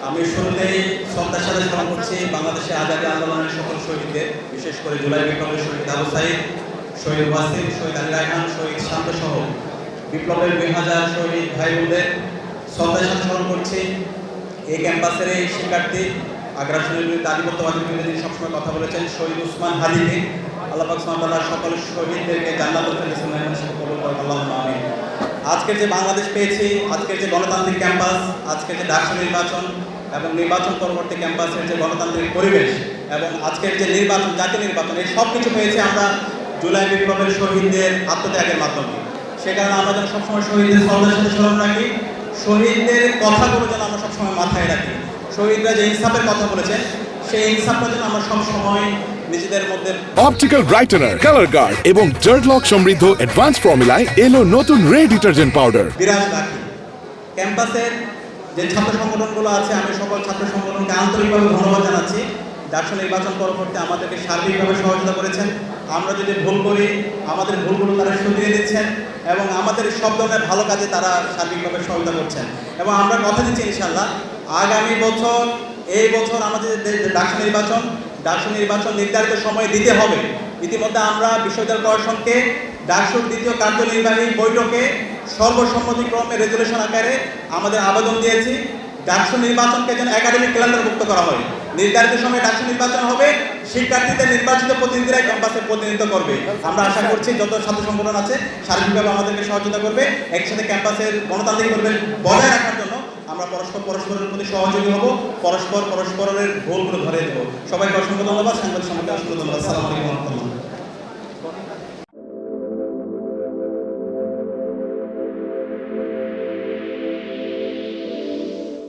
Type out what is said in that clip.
আমি শুরুতেই শ্রদ্ধার সাথে স্মরণ করছি বাংলাদেশে আজাদী আন্দোলনের সকল শহীদদের, বিশেষ করে জুলাই বিপ্লবের শহীদ আবু সাইদ, শহীদ ওয়াসিম, শহীদ আলী রায়হান, শহীদ শান্ত সহ বিপ্লবের 2000 শহীদ ভাই বোনদের শ্রদ্ধার সাথে স্মরণ করছি। এই ক্যাম্পাসের এই শিক্ষার্থী আগ্রাসনের বিরুদ্ধে, আধিপত্যবাদের বিরুদ্ধে তিনি সবসময় কথা বলেছেন, শহীদ উসমান হাদিকে আল্লাহ পাক সুবহানাহু ওয়া তাআলা সকল শহীদদেরকে জান্নাতুল ফেরদৌসে মেহমান কবুল করুন, আল্লাহুম্মা আমিন। আজকের যে বাংলাদেশ পেয়েছি, আজকের যে গণতান্ত্রিক ক্যাম্পাস, আজকের যে ডাকসু নির্বাচন এবং নির্বাচন পরবর্তী ক্যাম্পাসের যে গণতান্ত্রিক পরিবেশ এবং আজকের যে নির্বাচন, জাতীয় নির্বাচন, এই সব কিছু পেয়েছি আমরা জুলাই বিপ্লবের শহীদদের আত্মত্যাগের মাধ্যমে। সে কারণে আমরা যেন সবসময় শহীদদের শ্রদ্ধার সাথে স্মরণ রাখি, শহীদদের কথাগুলো যেন আমরা সবসময় মাথায় রাখি। শহীদরা যে ইনসাফের কথা বলেছেন, সেই ইনসাফটা যেন আমরা সবসময় নিজেদের মধ্যে। অপটিক্যাল ব্রাইটেনার, কালার গার্ড এবং ডার্ট লক সমৃদ্ধ অ্যাডভান্স ফর্মুলায় এলো নতুন রে ডিটারজেন্ট পাউডার। বিরাজ রাখি ক্যাম্পাসের যে ছাত্র সংগঠনগুলো আছে, আমি সকল ছাত্র সংগঠনকে আন্তরিকভাবে ধন্যবাদ জানাচ্ছি। ডাকসু নির্বাচন পরবর্তী আমাদেরকে সার্বিকভাবে সহযোগিতা করেছেন। আমরা যদি ভুল করি, আমাদের ভুলগুলো তারা শুধরিয়ে দিচ্ছেন এবং আমাদের সব ধরনের ভালো কাজে তারা সার্বিকভাবে সহযোগিতা করছেন। এবং আমরা কথা দিচ্ছি ইনশাআল্লাহ আগামী বছর, এই বছর আমাদের ডাকসু নির্বাচন নির্ধারিত সময়ে দিতে হবে। ইতিমধ্যে আমরা বিশ্ববিদ্যালয় প্রশাসনকে ডাকসুর দ্বিতীয় কার্যনির্বাহী বৈঠকে সর্বসম্মতিক্রমে রেজুলেশন আকারে আমাদের আবেদন দিয়েছি, ডাকসু নির্বাচনকে যেন একাডেমিক ক্যালেন্ডারভুক্ত করা হয়। নির্ধারিত সময়ে ডাকসু নির্বাচন হবে, শিক্ষার্থীদের নির্বাচিত প্রতিনিধিরাই ক্যাম্পাসে প্রতিনিধিত্ব করবে। আমরা আশা করছি যত ছাত্র সংগঠন আছে সার্বিকভাবে আমাদেরকে সহযোগিতা করবে। একসাথে ক্যাম্পাসের গণতান্ত্রিক পরিবেশ বজায় রাখার জন্য আমরা পরস্পরের প্রতি সহযোগী হব, পরস্পরের ভুলগুলো ধরে দেবো। সবাইকে অসংখ্য ধন্যবাদ। সাংবাদিক সম্মেলনে অসংখ্য ধন্যবাদ। আসসালামু আলাইকুম ওয়া রাহমাতুল্লাহ।